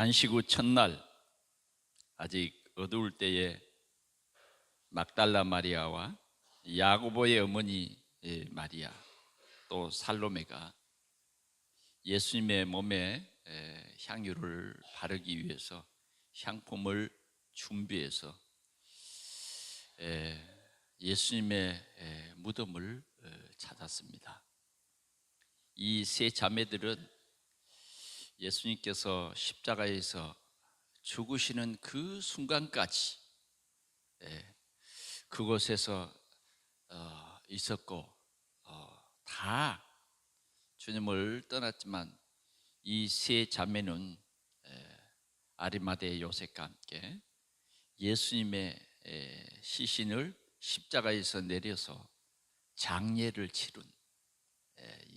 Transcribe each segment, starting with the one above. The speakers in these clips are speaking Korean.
안식 후 첫날, 아직 어두울 때에 막달라 마리아와 야고보의 어머니 마리아, 또 살로메가 예수님의 몸에 향유를 바르기 위해서 향품을 준비해서 예수님의 무덤을 찾았습니다. 이 세 자매들은 예수님께서 십자가에서 죽으시는 그 순간까지 그곳에서 있었고 다 주님을 떠났지만 이 세 자매는 아리마대 요셉과 함께 예수님의 시신을 십자가에서 내려서 장례를 치른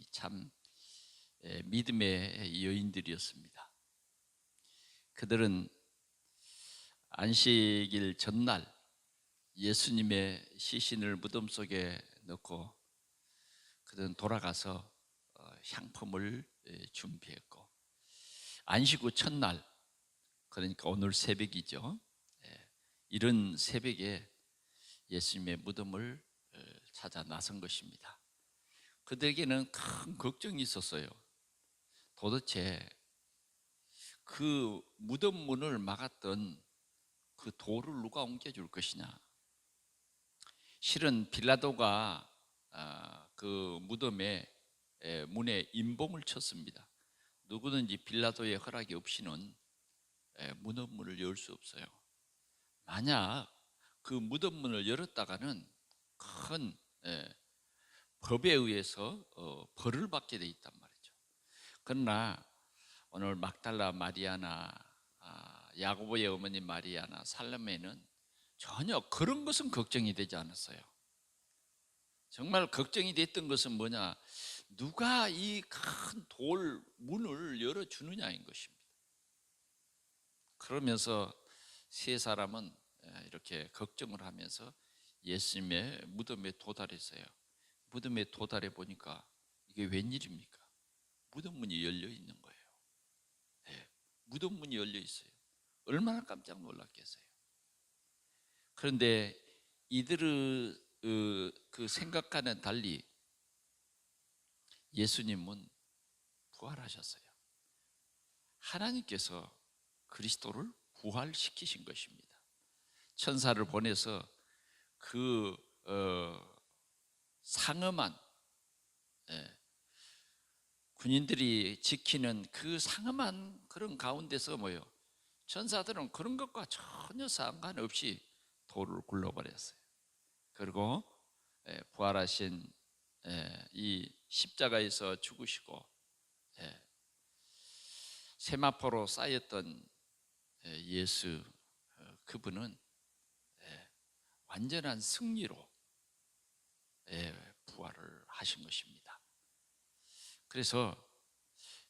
참 믿음의 여인들이었습니다. 그들은 안식일 전날 예수님의 시신을 무덤 속에 넣고 그들은 돌아가서 향품을 준비했고, 안식 후 첫날, 그러니까 오늘 새벽이죠. 이런 새벽에 예수님의 무덤을 찾아 나선 것입니다. 그들에게는 큰 걱정이 있었어요. 도대체 그 무덤 문을 막았던 그 돌을 누가 옮겨줄 것이냐. 실은 빌라도가 그 무덤에 문에 임봉을 쳤습니다. 누구든지 빌라도의 허락이 없이는 무덤 문을 열 수 없어요. 만약 그 무덤 문을 열었다가는 큰 법에 의해서 벌을 받게 돼 있단 말이죠. 그러나 오늘 막달라 마리아나 야고보의 어머니 마리아나 살로메는 전혀 그런 것은 걱정이 되지 않았어요. 정말 걱정이 됐던 것은 뭐냐, 누가 이 큰 돌 문을 열어주느냐인 것입니다. 그러면서 세 사람은 이렇게 걱정을 하면서 예수님의 무덤에 도달했어요. 무덤에 도달해 보니까 이게 웬일입니까? 무덤 문이 열려 있는 거예요. 무덤 문이 열려 있어요. 얼마나 깜짝 놀랐겠어요. 그런데 이들의 그 생각과는 달리 예수님은 부활하셨어요. 하나님께서 그리스도를 부활시키신 것입니다. 천사를 보내서 그 상엄한 군인들이 지키는 그 상엄한 그런 가운데서 천사들은 그런 것과 전혀 상관없이 돌을 굴러버렸어요. 그리고 부활하신 이 십자가에서 죽으시고 세마포로 쌓였던 예수, 그분은 완전한 승리로 부활을 하신 것입니다. 그래서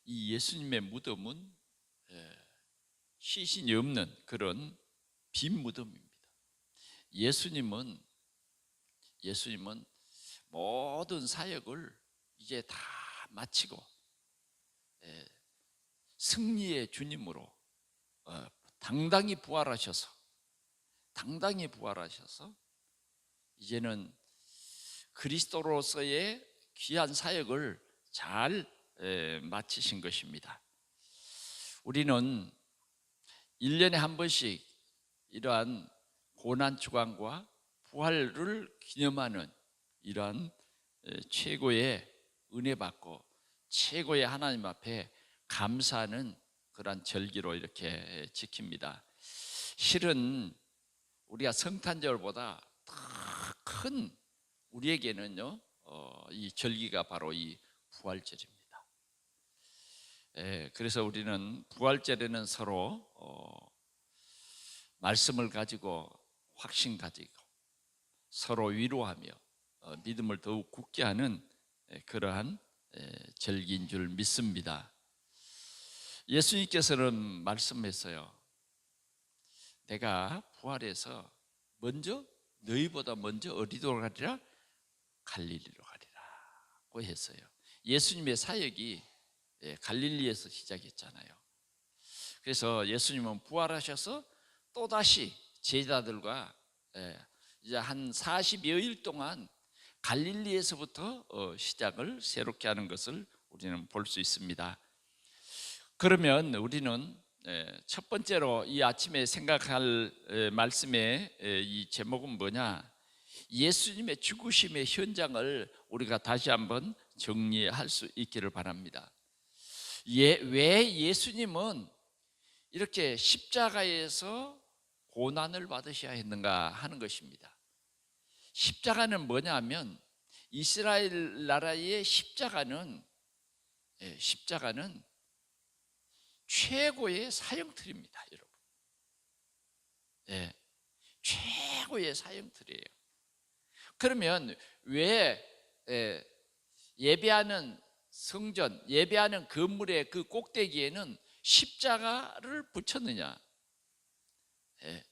이 예수님의 무덤은 시신이 없는 그런 빈 무덤입니다. 예수님은 모든 사역을 이제 다 마치고 승리의 주님으로 당당히 부활하셔서 이제는 그리스도로서의 귀한 사역을 잘 마치신 것입니다. 우리는 1년에 한 번씩 이러한 고난주간과 부활을 기념하는 이러한 최고의 은혜 받고 최고의 하나님 앞에 감사하는 그러한 절기로 이렇게 지킵니다. 실은 우리가 성탄절보다 더 큰 우리에게는요, 이 절기가 바로 이 부활절입니다. 그래서 우리는 부활절에는 서로 말씀을 가지고 확신 가지고 서로 위로하며 믿음을 더욱 굳게 하는 그러한 절기인 줄 믿습니다. 예수님께서는 말씀했어요. 내가 부활해서 너희보다 먼저 어디로 가리라? 갈릴리로 가리라고 했어요. 예수님의 사역이 갈릴리에서 시작했잖아요. 그래서 예수님은 부활하셔서 또다시 제자들과 이제 한 40여일 동안 갈릴리에서부터 시작을 새롭게 하는 것을 우리는 볼 수 있습니다. 그러면 우리는 첫 번째로 이 아침에 생각할 말씀의 이 제목은 뭐냐? 예수님의 죽으심의 현장을 우리가 다시 한번 정리할 수 있기를 바랍니다. 왜 예수님은 이렇게 십자가에서 고난을 받으셔야 했는가 하는 것입니다. 십자가는 뭐냐면 이스라엘 나라의 십자가는 최고의 사형틀입니다, 여러분. 최고의 사형틀이에요. 그러면 왜 예배하는 성전, 예배하는 건물의 그 꼭대기에는 십자가를 붙였느냐?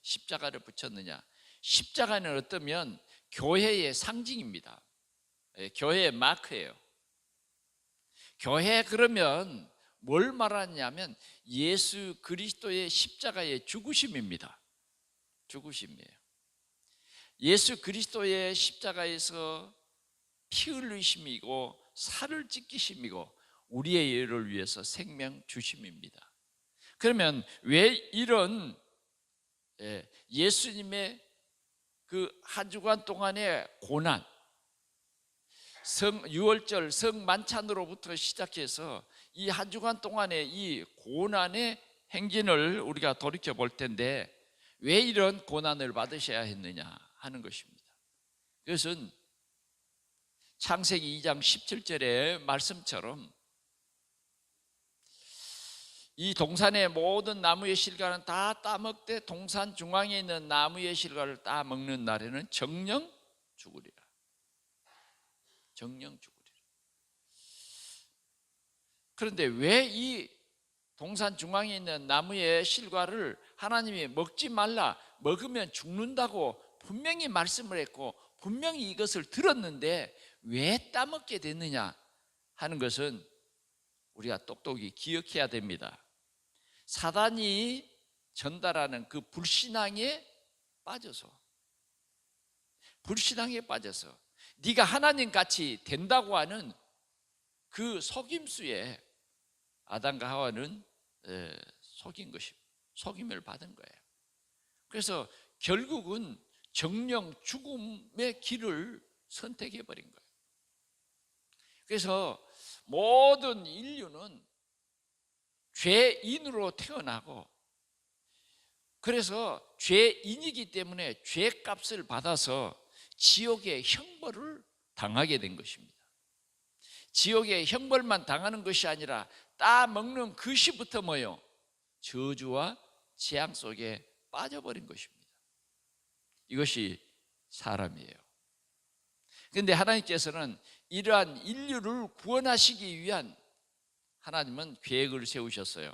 십자가를 붙였느냐? 십자가는 어떠면 교회의 상징입니다. 교회의 마크예요. 교회 그러면 뭘 말하냐면 예수 그리스도의 십자가의 죽으심입니다. 죽으심이에요. 예수 그리스도의 십자가에서 피 흘리심이고 살을 찢기심이고 우리의 죄를 위해서 생명 주심입니다. 그러면 왜 이런 예수님의 그 한 주간 동안의 고난, 유월절 성만찬으로부터 시작해서 이 한 주간 동안의 이 고난의 행진을 우리가 돌이켜 볼 텐데 왜 이런 고난을 받으셔야 했느냐 하는 것입니다. 그것은 창세기 2장 17절의 말씀처럼 이 동산의 모든 나무의 실과는 다 따먹되 동산 중앙에 있는 나무의 실과를 따먹는 날에는 정령 죽으리라. 정령 죽으리라. 그런데 왜 이 동산 중앙에 있는 나무의 실과를 하나님이 먹지 말라, 먹으면 죽는다고 분명히 말씀을 했고 분명히 이것을 들었는데 왜 따먹게 됐느냐 하는 것은 우리가 똑똑히 기억해야 됩니다. 사단이 전달하는 그 불신앙에 빠져서 네가 하나님같이 된다고 하는 그 속임수에 아담과 하와는 속인 것입니다. 속임을 받은 거예요. 그래서 결국은 정령 죽음의 길을 선택해 버린 거예요. 그래서 모든 인류는 죄인으로 태어나고 그래서 죄인이기 때문에 죄값을 받아서 지옥의 형벌을 당하게 된 것입니다. 지옥의 형벌만 당하는 것이 아니라 따먹는 그 시부터 뭐요? 저주와 재앙 속에 빠져버린 것입니다. 이것이 사람이에요. 그런데 하나님께서는 이러한 인류를 구원하시기 위한 하나님은 계획을 세우셨어요.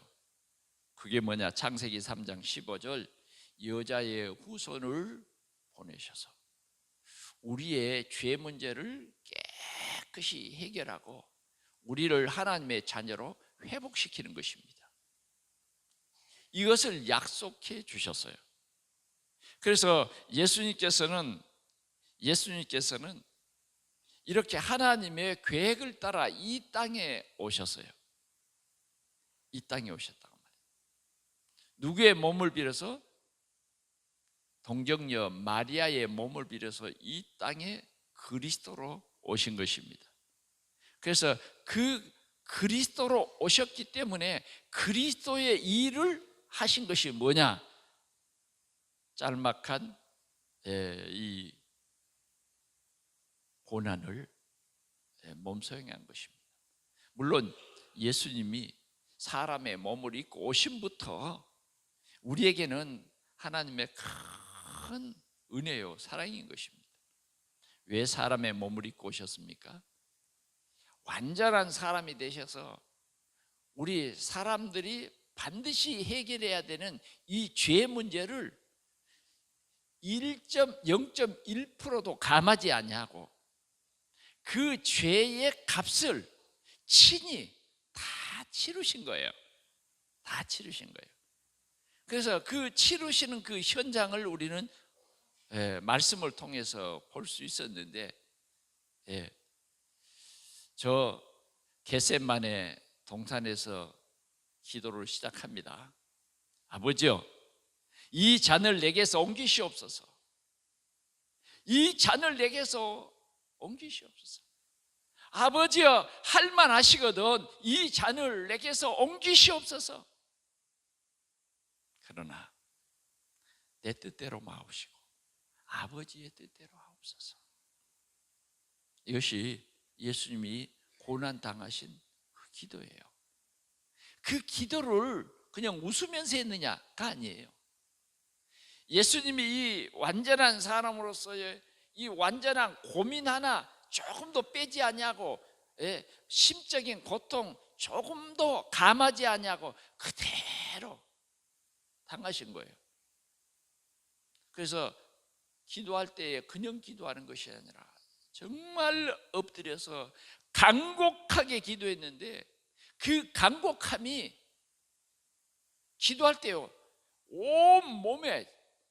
그게 뭐냐? 창세기 3장 15절 여자의 후손을 보내셔서 우리의 죄 문제를 깨끗이 해결하고 우리를 하나님의 자녀로 회복시키는 것입니다. 이것을 약속해 주셨어요. 그래서 예수님께서는 이렇게 하나님의 계획을 따라 이 땅에 오셨어요. 이 땅에 오셨다고 말해요. 누구의 몸을 빌어서? 동정녀 마리아의 몸을 빌어서 이 땅에 그리스도로 오신 것입니다. 그래서 그 그리스도로 오셨기 때문에 그리스도의 일을 하신 것이 뭐냐? 짤막한 이 고난을 몸소용해 한 것입니다. 물론 예수님이 사람의 몸을 입고 오심부터 우리에게는 하나님의 큰 은혜요 사랑인 것입니다. 왜 사람의 몸을 입고 오셨습니까? 완전한 사람이 되셔서 우리 사람들이 반드시 해결해야 되는 이 죄 문제를 0.1%도 감하지 아니하고 그 죄의 값을 친히 다 치르신 거예요. 다 치르신 거예요. 그래서 그 치루시는 그 현장을 우리는 말씀을 통해서 볼 수 있었는데, 저 겟세마네 동산에서 기도를 시작합니다. 아버지요, 이 잔을 내게서 옮기시옵소서. 이 잔을 내게서 옮기시옵소서. 아버지여, 할만하시거든 이 잔을 내게서 옮기시옵소서. 그러나 내 뜻대로 마옵시고 아버지의 뜻대로 하옵소서. 이것이 예수님이 고난 당하신 그 기도예요. 그 기도를 그냥 웃으면서 했느냐가 아니에요. 예수님이 이 완전한 사람으로서의 이 완전한 고민 하나 조금도 빼지 아니하고, 심적인 고통 조금도 감하지 아니하고 그대로 당하신 거예요. 그래서 기도할 때에 그냥 기도하는 것이 아니라 정말 엎드려서 간곡하게 기도했는데, 그 간곡함이 기도할 때요 온 몸에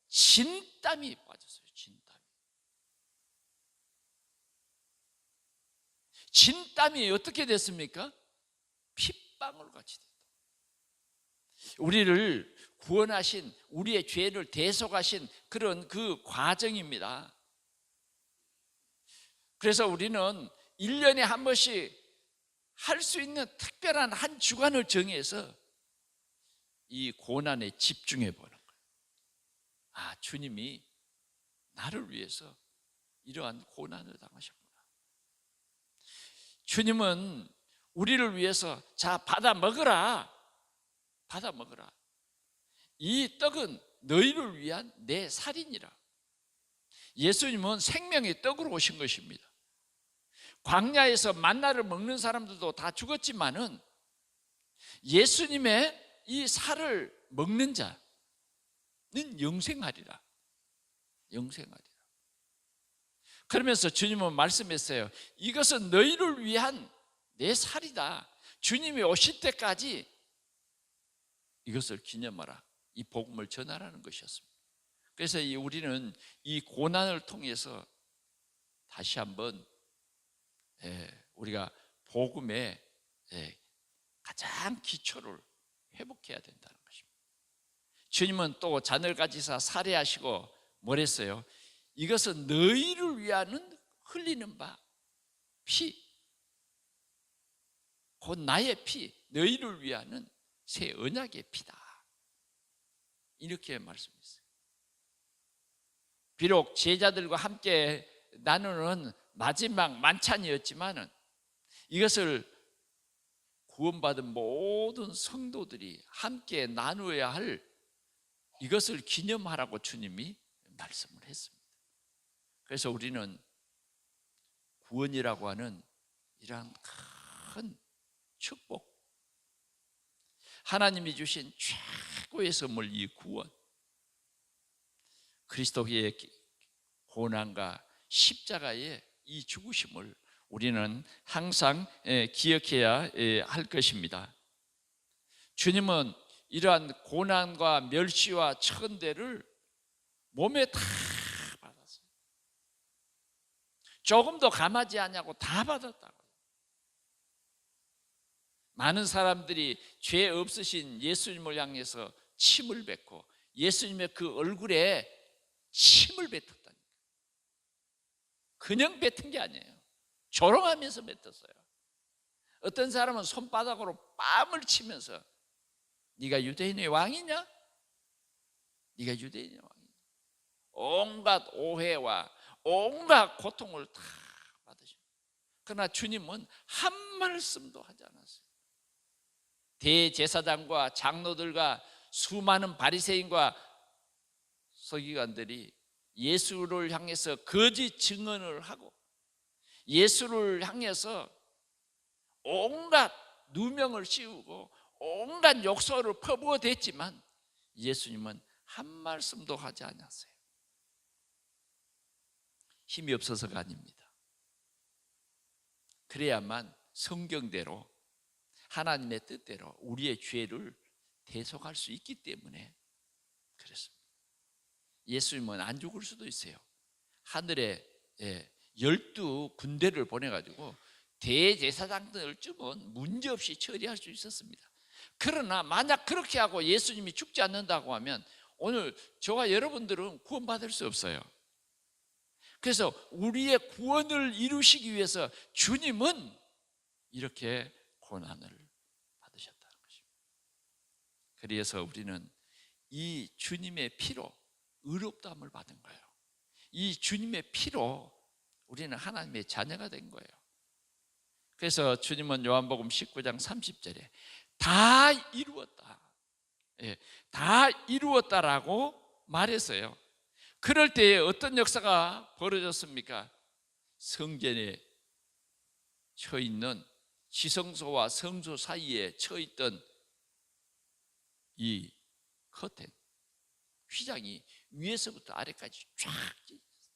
진땀이 빠졌어요. 진땀이 어떻게 됐습니까? 핏방울 같이 됐다. 우리를 구원하신, 우리의 죄를 대속하신 그런 그 과정입니다. 그래서 우리는 1년에 한 번씩 할 수 있는 특별한 한 주간을 정해서 이 고난에 집중해 보는 거예요. 아, 주님이 나를 위해서 이러한 고난을 당하셨구나. 주님은 우리를 위해서 자, 받아 먹으라. 받아 먹으라. 이 떡은 너희를 위한 내 살이니라. 예수님은 생명의 떡으로 오신 것입니다. 광야에서 만나를 먹는 사람들도 다 죽었지만은 예수님의 이 살을 먹는 자는 영생하리라. 영생하리라. 그러면서 주님은 말씀했어요. 이것은 너희를 위한 내 살이다. 주님이 오실 때까지 이것을 기념하라. 이 복음을 전하라는 것이었습니다. 그래서 우리는 이 고난을 통해서 다시 한번 우리가 복음의 가장 기초를 회복해야 된다는 것입니다. 주님은 또 잔을 가지사 살해하시고 뭐랬어요? 이것은 너희를 위하는 흘리는 바 피, 곧 나의 피, 너희를 위하는 새 언약의 피다. 이렇게 말씀했어요. 비록 제자들과 함께 나누는 마지막 만찬이었지만은 이것을 구원받은 모든 성도들이 함께 나누어야 할, 이것을 기념하라고 주님이 말씀을 했습니다. 그래서 우리는 구원이라고 하는 이러한 큰 축복, 하나님이 주신 최고의 선물, 이 구원, 그리스도의 고난과 십자가의 이 죽으심을 우리는 항상 기억해야 할 것입니다. 주님은 이러한 고난과 멸시와 천대를 몸에 다 받았어요. 조금도 감하지 않냐고 다 받았다고. 많은 사람들이 죄 없으신 예수님을 향해서 침을 뱉고 예수님의 그 얼굴에 침을 뱉었다니까. 그냥 뱉은 게 아니에요. 조롱하면서 뱉었어요. 어떤 사람은 손바닥으로 뺨을 치면서 네가 유대인의 왕이냐? 네가 유대인의 왕이냐? 온갖 오해와 온갖 고통을 다 받으십니다. 그러나 주님은 한 말씀도 하지 않았어요. 대제사장과 장로들과 수많은 바리새인과 서기관들이 예수를 향해서 거짓 증언을 하고 예수를 향해서 온갖 누명을 씌우고 온갖 욕설을 퍼부어댔지만 예수님은 한 말씀도 하지 않았어요. 힘이 없어서가 아닙니다. 그래야만 성경대로 하나님의 뜻대로 우리의 죄를 대속할 수 있기 때문에 그랬습니다. 예수님은 안 죽을 수도 있어요. 하늘에 12군대를 보내가지고 대제사장들쯤은 문제없이 처리할 수 있었습니다. 그러나 만약 그렇게 하고 예수님이 죽지 않는다고 하면 오늘 저와 여러분들은 구원받을 수 없어요. 그래서 우리의 구원을 이루시기 위해서 주님은 이렇게 고난을 받으셨다는 것입니다. 그래서 우리는 이 주님의 피로 의롭다함을 받은 거예요. 이 주님의 피로 우리는 하나님의 자녀가 된 거예요. 그래서 주님은 요한복음 19장 30절에 다 이루었다, 다 이루었다라고 말했어요. 그럴 때에 어떤 역사가 벌어졌습니까? 성전에 처 있는 지성소와 성소 사이에 처 있던 이 커튼, 휘장이 위에서부터 아래까지 쫙 찢어졌어요.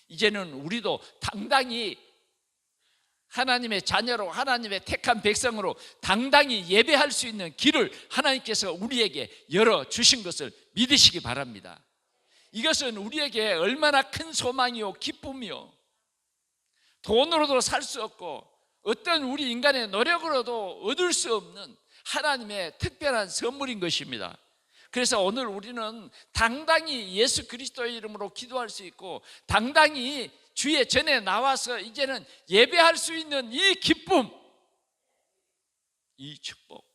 이제는 우리도 당당히 하나님의 자녀로, 하나님의 택한 백성으로 당당히 예배할 수 있는 길을 하나님께서 우리에게 열어주신 것을 믿으시기 바랍니다. 이것은 우리에게 얼마나 큰 소망이요 기쁨이요, 돈으로도 살 수 없고 어떤 우리 인간의 노력으로도 얻을 수 없는 하나님의 특별한 선물인 것입니다. 그래서 오늘 우리는 당당히 예수 그리스도의 이름으로 기도할 수 있고 당당히 주의 전에 나와서 이제는 예배할 수 있는 이 기쁨, 이 축복,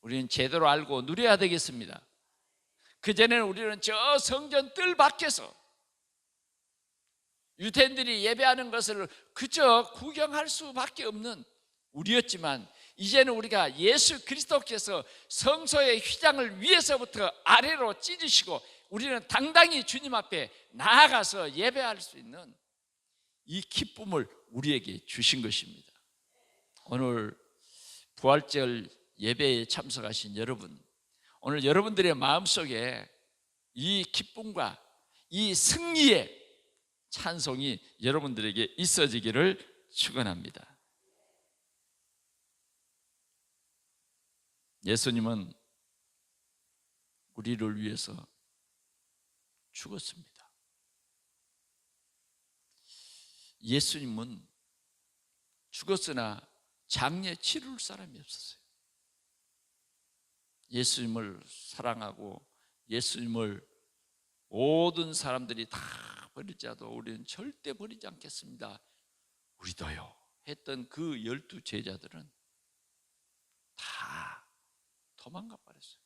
우리는 제대로 알고 누려야 되겠습니다. 그전에는 우리는 저 성전 뜰 밖에서 유대인들이 예배하는 것을 그저 구경할 수밖에 없는 우리였지만 이제는 우리가 예수 그리스도께서 성소의 휘장을 위에서부터 아래로 찢으시고 우리는 당당히 주님 앞에 나아가서 예배할 수 있는 이 기쁨을 우리에게 주신 것입니다. 오늘 부활절 예배에 참석하신 여러분, 오늘 여러분들의 마음속에 이 기쁨과 이 승리의 찬송이 여러분들에게 있어지기를 축원합니다. 예수님은 우리를 위해서 죽었습니다. 예수님은 죽었으나 장례 치를 사람이 없었어요. 예수님을 사랑하고 예수님을 모든 사람들이 다 버릴지라도 우리는 절대 버리지 않겠습니다, 우리도요 했던 그 12 제자들은 다 도망가 버렸어요.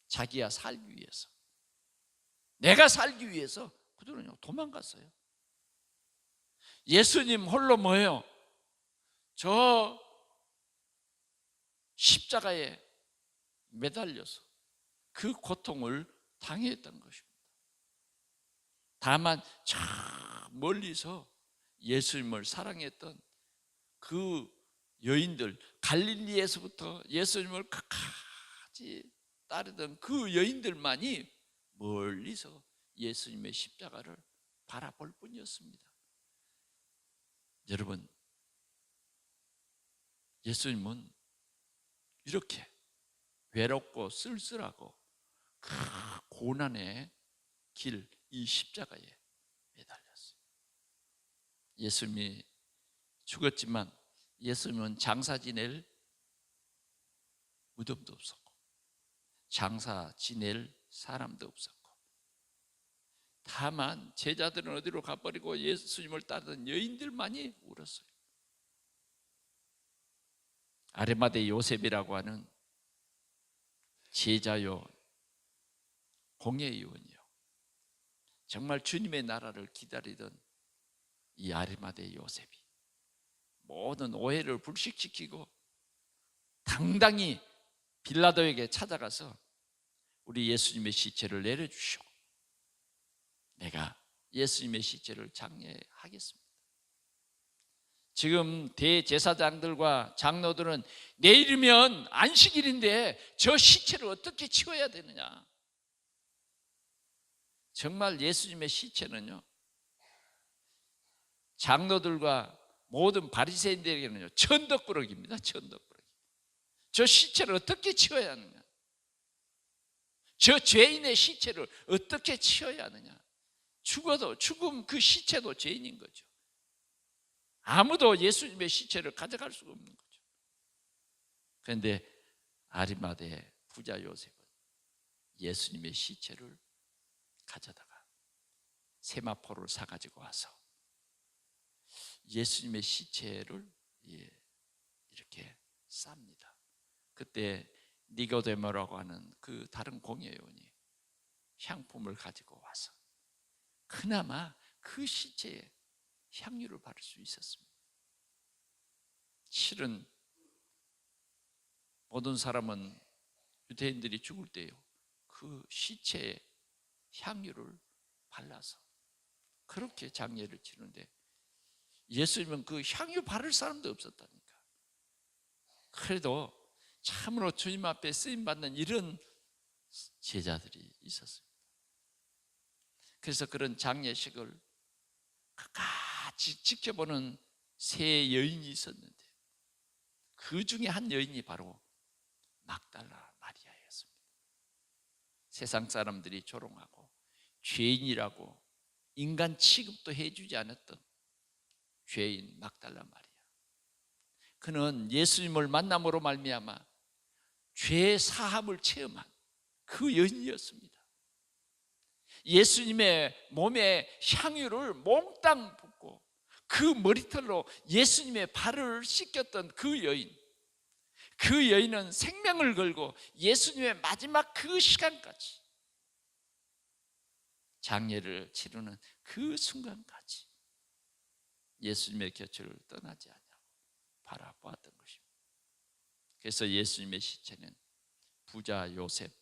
자기야 살기 위해서, 내가 살기 위해서 그들은 도망갔어요. 예수님 홀로 뭐예요? 저 십자가에 매달려서 그 고통을 당했던 것입니다. 다만 저 멀리서 예수님을 사랑했던 그 여인들, 갈릴리에서부터 예수님을 끝까지 따르던 그 여인들만이 멀리서 예수님의 십자가를 바라볼 뿐이었습니다. 여러분, 예수님은 이렇게 외롭고 쓸쓸하고 그 고난의 길, 이 십자가에 매달렸어요. 예수님이 죽었지만 예수님은 장사 지낼 무덤도 없었고 장사 지낼 사람도 없었고, 다만 제자들은 어디로 가버리고 예수님을 따르던 여인들만이 울었어요. 아리마대 요셉이라고 하는 제자요 공회의원이요, 정말 주님의 나라를 기다리던 이 아리마대 요셉이 모든 오해를 불식시키고 당당히 빌라도에게 찾아가서 우리 예수님의 시체를 내려주시오, 내가 예수님의 시체를 장례하겠습니다. 지금 대제사장들과 장로들은 내일이면 안식일인데 저 시체를 어떻게 치워야 되느냐. 정말 예수님의 시체는요, 장로들과 모든 바리새인들에게는요 천덕꾸러기입니다. 천덕꾸러기. 저 시체를 어떻게 치워야 하느냐. 저 죄인의 시체를 어떻게 치워야 하느냐? 죽어도 죽음 그 시체도 죄인인 거죠. 아무도 예수님의 시체를 가져갈 수가 없는 거죠. 그런데 아리마대 부자 요셉은 예수님의 시체를 가져다가 세마포를 사가지고 와서 예수님의 시체를 이렇게 쌉니다. 그때 니고데모라고 하는 그 다른 공회의원이 향품을 가지고 와서 그나마 그 시체에 향유를 바를 수 있었습니다. 실은 모든 사람은 유대인들이 죽을 때요 그 시체에 향유를 발라서 그렇게 장례를 치는데 예수님은 그 향유 바를 사람도 없었다니까. 그래도 참으로 주님 앞에 쓰임받는 이런 제자들이 있었습니다. 그래서 그런 장례식을 같이 지켜보는 세 여인이 있었는데 그 중에 한 여인이 바로 막달라 마리아였습니다. 세상 사람들이 조롱하고 죄인이라고 인간 취급도 해주지 않았던 죄인 막달라 마리아. 그는 예수님을 만남으로 말미암아 죄 사함을 체험한 그 여인이었습니다. 예수님의 몸에 향유를 몽땅 붓고 그 머리털로 예수님의 발을 씻겼던 그 여인. 그 여인은 생명을 걸고 예수님의 마지막 그 시간까지 장례를 치르는 그 순간까지 예수님의 곁을 떠나지 않냐고 바라보았던 것입니다. 그래서 예수님의 시체는 부자 요셉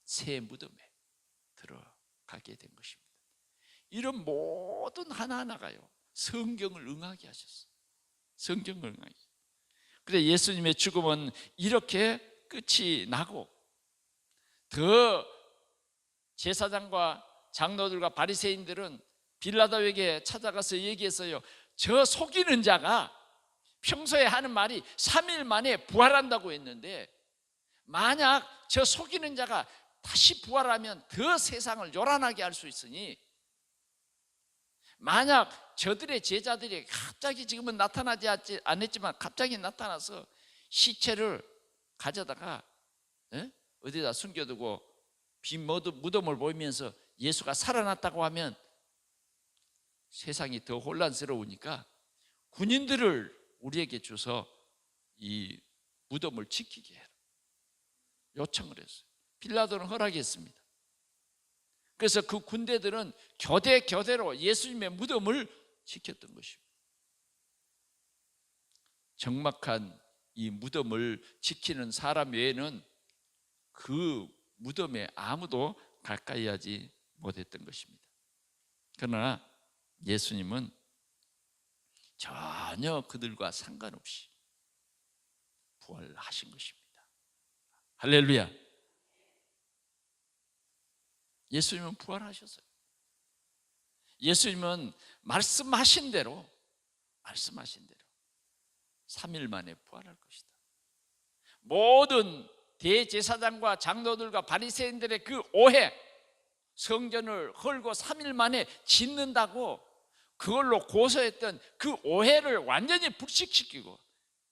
새 무덤에 들어가게 된 것입니다. 이런 모든 하나하나가요 성경을 응하게 하셨어요. 성경을 응하게. 그런데 예수님의 죽음은 이렇게 끝이 나고 더 제사장과 장로들과 바리새인들은 빌라도에게 찾아가서 얘기했어요. 저 속이는 자가 평소에 하는 말이 3일 만에 부활한다고 했는데 만약 저 속이는 자가 다시 부활하면 더 세상을 요란하게 할 수 있으니 만약 저들의 제자들이 갑자기 지금은 나타나지 않았지만 갑자기 나타나서 시체를 가져다가 어디다 숨겨두고 빈 무덤을 보이면서 예수가 살아났다고 하면 세상이 더 혼란스러우니까 군인들을 우리에게 줘서 이 무덤을 지키게 해라 요청을 했어요. 빌라도는 허락했습니다. 그래서 그 군대들은 교대로 예수님의 무덤을 지켰던 것입니다. 적막한 이 무덤을 지키는 사람 외에는 그 무덤에 아무도 가까이 하지 못했던 것입니다. 그러나 예수님은 전혀 그들과 상관없이 부활하신 것입니다. 할렐루야. 예수님은 부활하셨어요. 예수님은 말씀하신 대로 3일 만에 부활할 것이다. 모든 대제사장과 장로들과 바리새인들의 그 오해, 성전을 헐고 3일 만에 짓는다고 그걸로 고소했던 그 오해를 완전히 불식시키고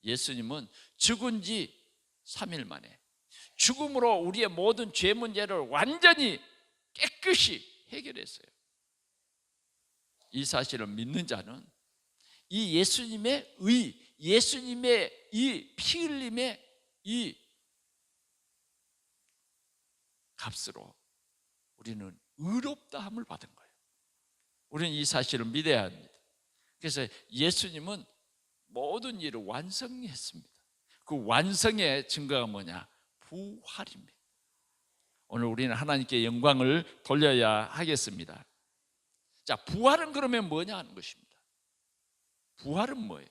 예수님은 죽은 지 3일 만에 죽음으로 우리의 모든 죄 문제를 완전히 깨끗이 해결했어요. 이 사실을 믿는 자는 이 예수님의 의, 예수님의 이 피 흘림의 이 값으로 우리는 의롭다함을 받은 거예요. 우리는 이 사실을 믿어야 합니다. 그래서 예수님은 모든 일을 완성했습니다. 그 완성의 증거가 뭐냐? 부활입니다. 오늘 우리는 하나님께 영광을 돌려야 하겠습니다. 자, 부활은 그러면 뭐냐 하는 것입니다. 부활은 뭐예요?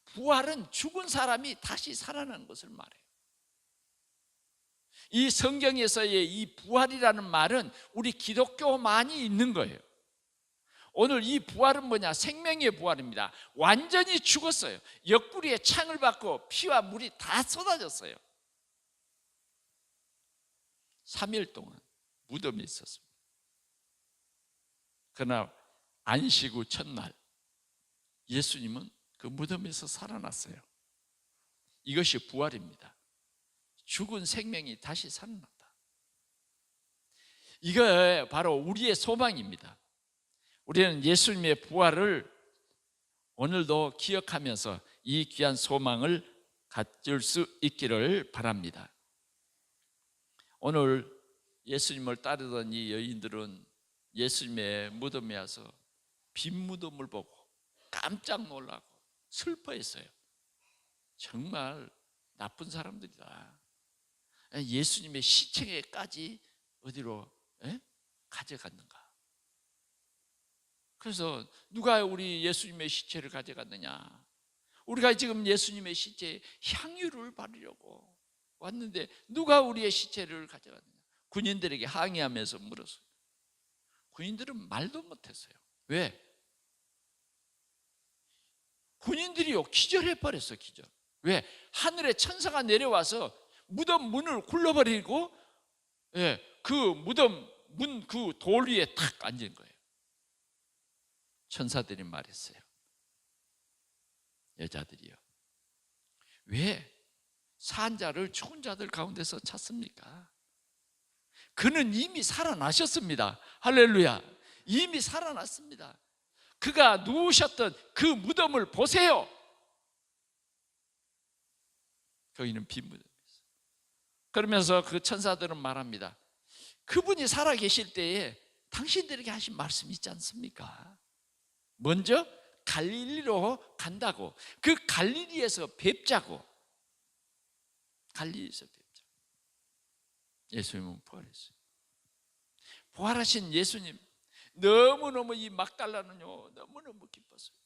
부활은 죽은 사람이 다시 살아나는 것을 말해요. 이 성경에서의 이 부활이라는 말은 우리 기독교만이 있는 거예요. 오늘 이 부활은 뭐냐? 생명의 부활입니다. 완전히 죽었어요. 옆구리에 창을 받고 피와 물이 다 쏟아졌어요. 3일 동안 무덤에 있었습니다. 그러나 안식 후 첫날 예수님은 그 무덤에서 살아났어요. 이것이 부활입니다. 죽은 생명이 다시 살아났다. 이거 바로 우리의 소망입니다. 우리는 예수님의 부활을 오늘도 기억하면서 이 귀한 소망을 가질 수 있기를 바랍니다. 오늘 예수님을 따르던 이 여인들은 예수님의 무덤에 와서 빈 무덤을 보고 깜짝 놀라고 슬퍼했어요. 정말 나쁜 사람들이다. 예수님의 시체까지 어디로 가져갔는가? 그래서 누가 우리 예수님의 시체를 가져갔느냐? 우리가 지금 예수님의 시체에 향유를 바르려고 왔는데 누가 우리의 시체를 가져갔느냐? 군인들에게 항의하면서 물었어요. 군인들은 말도 못했어요. 왜? 군인들이요 기절해버렸어. 기절. 왜? 하늘에 천사가 내려와서 무덤 문을 굴러버리고 그 무덤 문 그 돌 위에 탁 앉은 거예요. 천사들이 말했어요. 여자들이요, 왜 산 자를 죽은 자들 가운데서 찾습니까? 그는 이미 살아나셨습니다. 할렐루야. 이미 살아났습니다. 그가 누우셨던 그 무덤을 보세요. 거기는 빈 무덤이었어요. 그러면서 그 천사들은 말합니다. 그분이 살아계실 때에 당신들에게 하신 말씀이 있지 않습니까? 먼저 갈릴리로 간다고. 그 갈릴리에서 뵙자고. 갈릴리에서 뵙자고. 예수님은 부활했어요. 부활하신 예수님, 너무너무 이 막달라는요 너무너무 기뻤어요.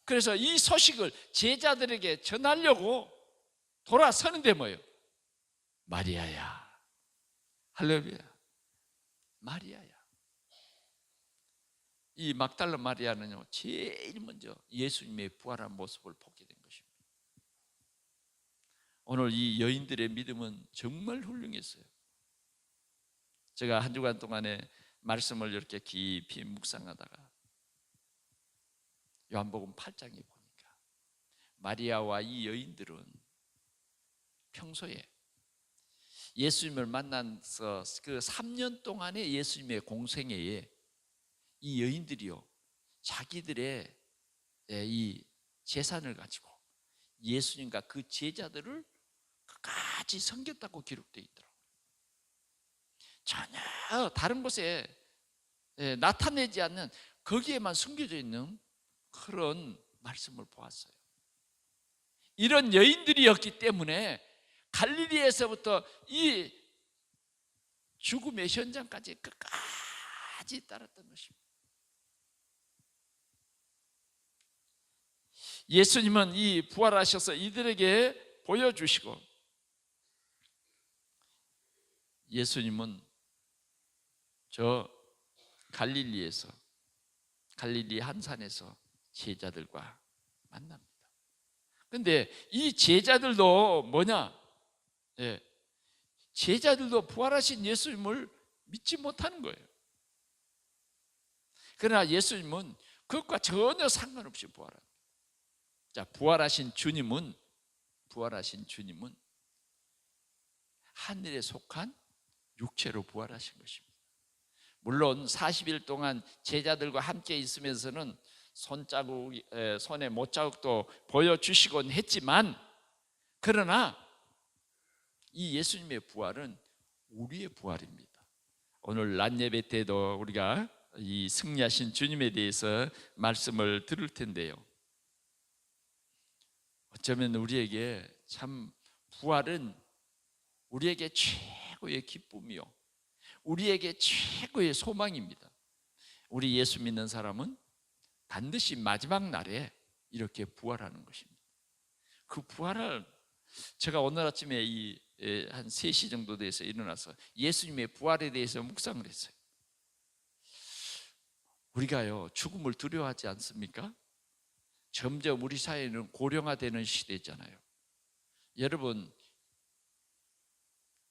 그래서 이 소식을 제자들에게 전하려고 돌아서는데 뭐예요? 마리아야. 할렐루야. 마리아야. 이 막달라 마리아는요 제일 먼저 예수님의 부활한 모습을 보게 된 것입니다. 오늘 이 여인들의 믿음은 정말 훌륭했어요. 제가 한 주간 동안에 말씀을 이렇게 깊이 묵상하다가 요한복음 8장에 보니까 마리아와 이 여인들은 평소에 예수님을 만나서 그 3년 동안의 예수님의 공생애에 이 여인들이요 자기들의 이 재산을 가지고 예수님과 그 제자들을 끝까지 섬겼다고 기록되어 있더라고요. 전혀 다른 곳에 나타내지 않는 거기에만 숨겨져 있는 그런 말씀을 보았어요. 이런 여인들이었기 때문에 갈릴리에서부터 이 죽음의 현장까지 끝까지 따랐던 것입니다. 예수님은 이 부활하셔서 이들에게 보여주시고 예수님은 저 갈릴리에서 갈릴리 한 산에서 제자들과 만납니다. 그런데 이 제자들도 뭐냐? 제자들도 부활하신 예수님을 믿지 못하는 거예요. 그러나 예수님은 그것과 전혀 상관없이 부활합니다. 자, 부활하신 주님은 하늘에 속한 육체로 부활하신 것입니다. 물론 40일 동안 제자들과 함께 있으면서는 손에 못자국도 보여주시곤 했지만 그러나 이 예수님의 부활은 우리의 부활입니다. 오늘 낮 예배 때도 우리가 이 승리하신 주님에 대해서 말씀을 들을 텐데요, 어쩌면 우리에게 참 부활은 우리에게 최고의 기쁨이요 우리에게 최고의 소망입니다. 우리 예수 믿는 사람은 반드시 마지막 날에 이렇게 부활하는 것입니다. 그 부활을 제가 오늘 아침에 한 3시 정도 돼서 일어나서 예수님의 부활에 대해서 묵상을 했어요. 우리가요 죽음을 두려워하지 않습니까? 점점 우리 사회는 고령화되는 시대잖아요. 여러분,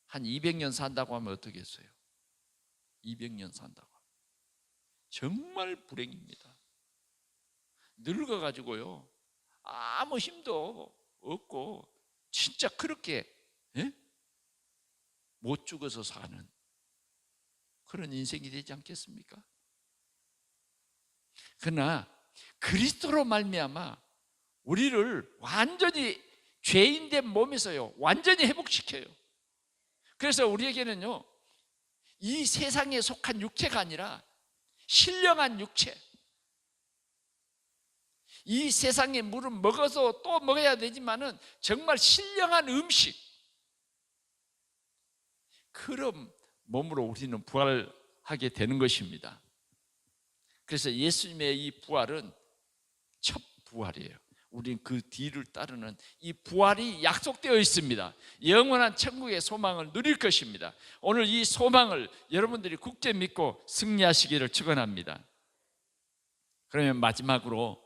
한 200년 산다고 하면 어떻겠어요? 200년 산다고 하면 정말 불행입니다. 늙어가지고요 아무 힘도 없고 진짜 그렇게 못 죽어서 사는 그런 인생이 되지 않겠습니까? 그러나 그리스도로 말미암아 우리를 완전히 죄인된 몸에서요 완전히 회복시켜요. 그래서 우리에게는요 이 세상에 속한 육체가 아니라 신령한 육체, 이 세상의 물은 먹어서 또 먹어야 되지만은 정말 신령한 음식, 그런 몸으로 우리는 부활하게 되는 것입니다. 그래서 예수님의 이 부활은 첫 부활이에요. 우리는 그 뒤를 따르는 이 부활이 약속되어 있습니다. 영원한 천국의 소망을 누릴 것입니다. 오늘 이 소망을 여러분들이 굳게 믿고 승리하시기를 축원합니다. 그러면 마지막으로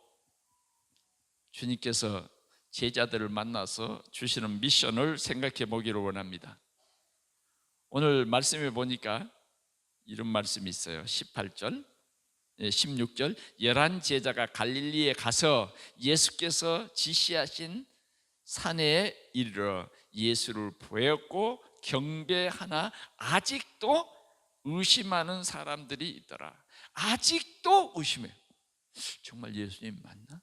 주님께서 제자들을 만나서 주시는 미션을 생각해 보기를 원합니다. 오늘 말씀에 보니까 이런 말씀이 있어요. 18절 16절 11 제자가 갈릴리에 가서 예수께서 지시하신 산에 이르러 예수를 보였고 경배하나 아직도 의심하는 사람들이 있더라. 아직도 의심해요. 정말 예수님 맞나?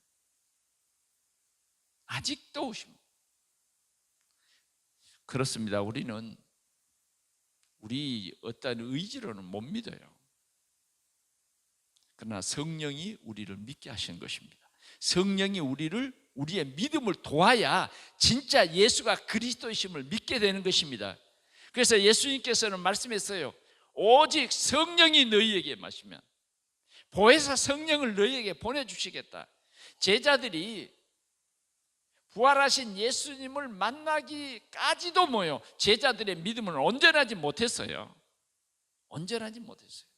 아직도 의심해요. 그렇습니다. 우리는 우리 어떤 의지로는 못 믿어요. 그러나 성령이 우리를 믿게 하시는 것입니다. 성령이 우리의 믿음을 도와야 진짜 예수가 그리스도이심을 믿게 되는 것입니다. 그래서 예수님께서는 말씀했어요. 오직 성령이 너희에게 마시면 보혜사 성령을 너희에게 보내주시겠다. 제자들이 부활하신 예수님을 만나기까지도 뭐요? 제자들의 믿음을 온전하지 못했어요. 온전하지 못했어요.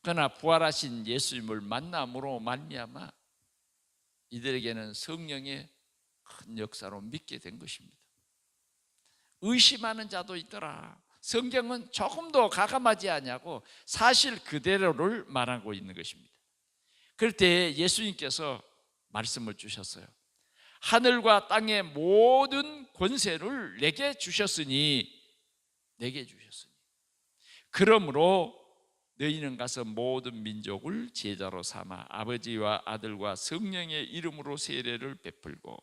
그러나 부활하신 예수님을 만남으로 말미암아 이들에게는 성령의 큰 역사로 믿게 된 것입니다. 의심하는 자도 있더라. 성경은 조금도 가감하지 않냐고 사실 그대로를 말하고 있는 것입니다. 그럴 때 예수님께서 말씀을 주셨어요. 하늘과 땅의 모든 권세를 내게 주셨으니 그러므로 너희는 가서 모든 민족을 제자로 삼아 아버지와 아들과 성령의 이름으로 세례를 베풀고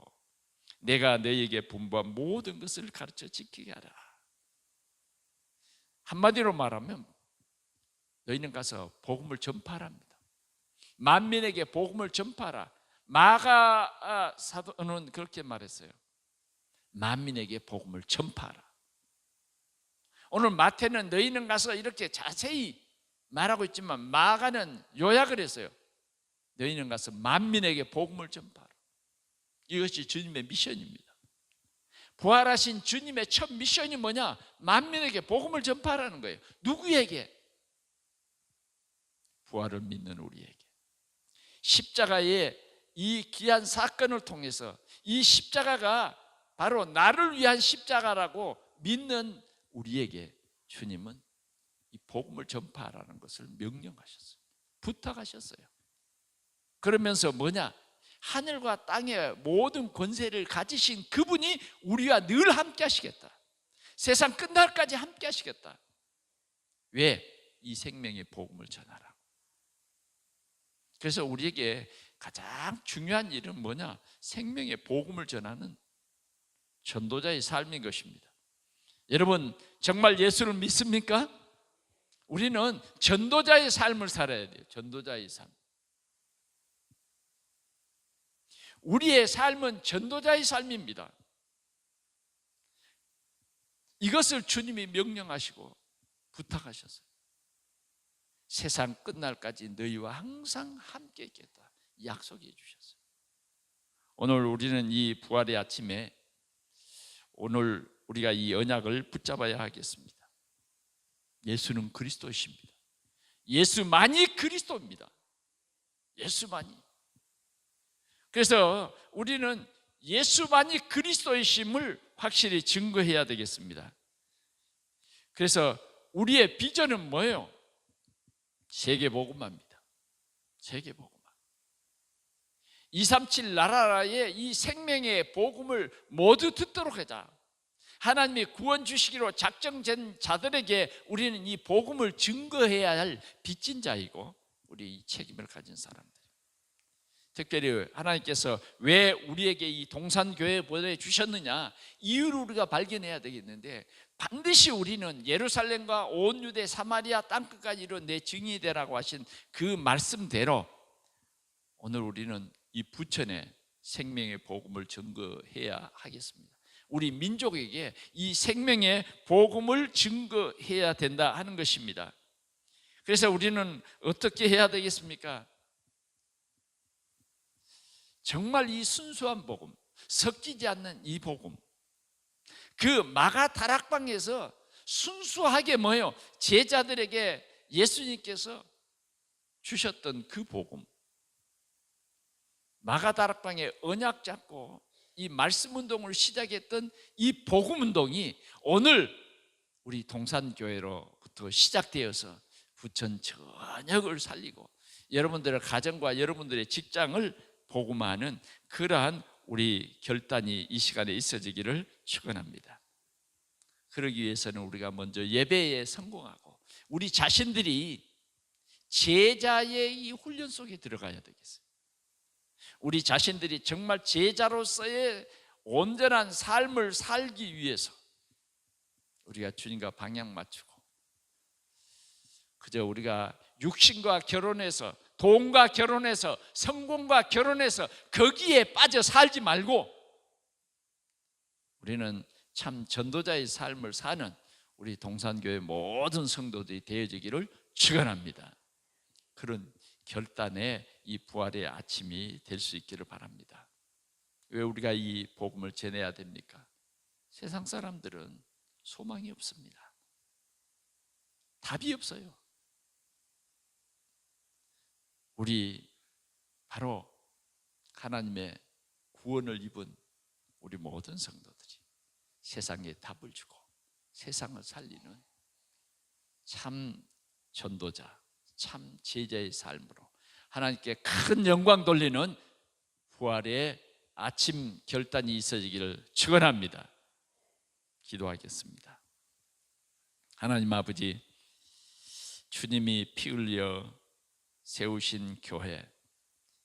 내가 너희에게 분부한 모든 것을 가르쳐 지키게 하라. 한마디로 말하면 너희는 가서 복음을 전파합니다. 만민에게 복음을 전파하라. 마가 사도는 그렇게 말했어요. 만민에게 복음을 전파하라. 오늘 마태는 너희는 가서 이렇게 자세히 말하고 있지만 마가는 요약을 했어요. 너희는 가서 만민에게 복음을 전파하라. 이것이 주님의 미션입니다. 부활하신 주님의 첫 미션이 뭐냐? 만민에게 복음을 전파하라는 거예요. 누구에게? 부활을 믿는 우리에게. 십자가의 이 귀한 사건을 통해서 이 십자가가 바로 나를 위한 십자가라고 믿는 우리에게 주님은 이 복음을 전파하라는 것을 명령하셨어요. 부탁하셨어요. 그러면서 뭐냐? 하늘과 땅의 모든 권세를 가지신 그분이 우리와 늘 함께 하시겠다. 세상 끝날까지 함께 하시겠다. 왜? 이 생명의 복음을 전하라. 그래서 우리에게 가장 중요한 일은 뭐냐? 생명의 복음을 전하는 전도자의 삶인 것입니다. 여러분 정말 예수를 믿습니까? 우리는 전도자의 삶을 살아야 돼요. 전도자의 삶. 우리의 삶은 전도자의 삶입니다. 이것을 주님이 명령하시고 부탁하셨어요. 세상 끝날까지 너희와 항상 함께 있겠다 약속해 주셨어요. 오늘 우리는 이 부활의 아침에 오늘 우리가 이 언약을 붙잡아야 하겠습니다. 예수는 그리스도이십니다. 예수만이 그리스도입니다. 예수만이. 그래서 우리는 예수만이 그리스도이심을 확실히 증거해야 되겠습니다. 그래서 우리의 비전은 뭐예요? 세계복음화입니다. 세계복음화. 237 나라의 이 생명의 복음을 모두 듣도록 하자. 하나님이 구원 주시기로 작정된 자들에게 우리는 이 복음을 증거해야 할 빚진 자이고, 우리 이 책임을 가진 사람들. 특별히 하나님께서 왜 우리에게 이 동산교회 보내주셨느냐, 이유를 우리가 발견해야 되겠는데, 반드시 우리는 예루살렘과 온 유대 사마리아 땅끝까지 이룬 내 증인이 되라고 하신 그 말씀대로 오늘 우리는 이 부천의 생명의 복음을 증거해야 하겠습니다. 우리 민족에게 이 생명의 복음을 증거해야 된다 하는 것입니다. 그래서 우리는 어떻게 해야 되겠습니까? 정말 이 순수한 복음, 섞이지 않는 이 복음, 그 마가 다락방에서 순수하게 뭐예요? 제자들에게 예수님께서 주셨던 그 복음, 마가 다락방에 언약 잡고 이 말씀 운동을 시작했던 이 복음 운동이 오늘 우리 동산교회로부터 시작되어서 부천 전역을 살리고 여러분들의 가정과 여러분들의 직장을 복음화하는 그러한 우리 결단이 이 시간에 있어지기를 축원합니다. 그러기 위해서는 우리가 먼저 예배에 성공하고 우리 자신들이 제자의 이 훈련 속에 들어가야 되겠어요. 우리 자신들이 정말 제자로서의 온전한 삶을 살기 위해서 우리가 주님과 방향 맞추고, 그저 우리가 육신과 결혼해서, 돈과 결혼해서, 성공과 결혼해서 거기에 빠져 살지 말고 우리는 참 전도자의 삶을 사는 우리 동산교회 모든 성도들이 되어지기를 축원합니다. 그런 결단의 이 부활의 아침이 될 수 있기를 바랍니다. 왜 우리가 이 복음을 전해야 됩니까? 세상 사람들은 소망이 없습니다. 답이 없어요. 우리 바로 하나님의 구원을 입은 우리 모든 성도들이 세상에 답을 주고 세상을 살리는 참 전도자, 참 제자의 삶으로 하나님께 큰 영광 돌리는 부활의 아침 결단이 있어지기를 축원합니다. 기도하겠습니다. 하나님 아버지, 주님이 피 흘려 세우신 교회,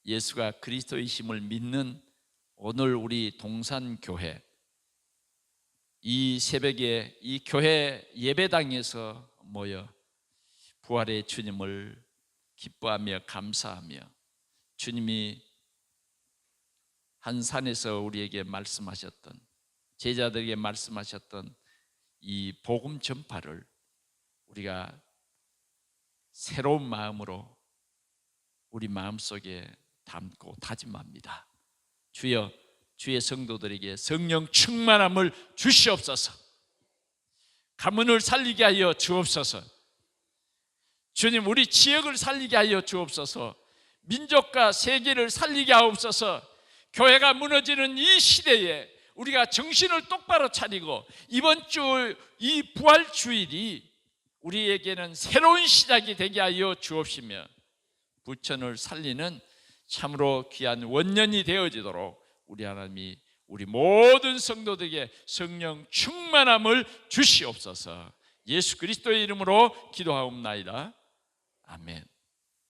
예수가 그리스도이심을 믿는 오늘 우리 동산교회, 이 새벽에 이 교회 예배당에서 모여 부활의 주님을 기뻐하며 감사하며, 주님이 한 산에서 우리에게 말씀하셨던, 제자들에게 말씀하셨던 이 복음 전파를 우리가 새로운 마음으로 우리 마음속에 담고 다짐합니다. 주여, 주의 성도들에게 성령 충만함을 주시옵소서. 가문을 살리게 하여 주옵소서. 주님, 우리 지역을 살리게 하여 주옵소서. 민족과 세계를 살리게 하옵소서. 교회가 무너지는 이 시대에 우리가 정신을 똑바로 차리고 이번 주 이 부활 주일이 우리에게는 새로운 시작이 되게 하여 주옵시며 부천을 살리는 참으로 귀한 원년이 되어지도록 우리 하나님이 우리 모든 성도들에게 성령 충만함을 주시옵소서. 예수 그리스도의 이름으로 기도하옵나이다. 아멘.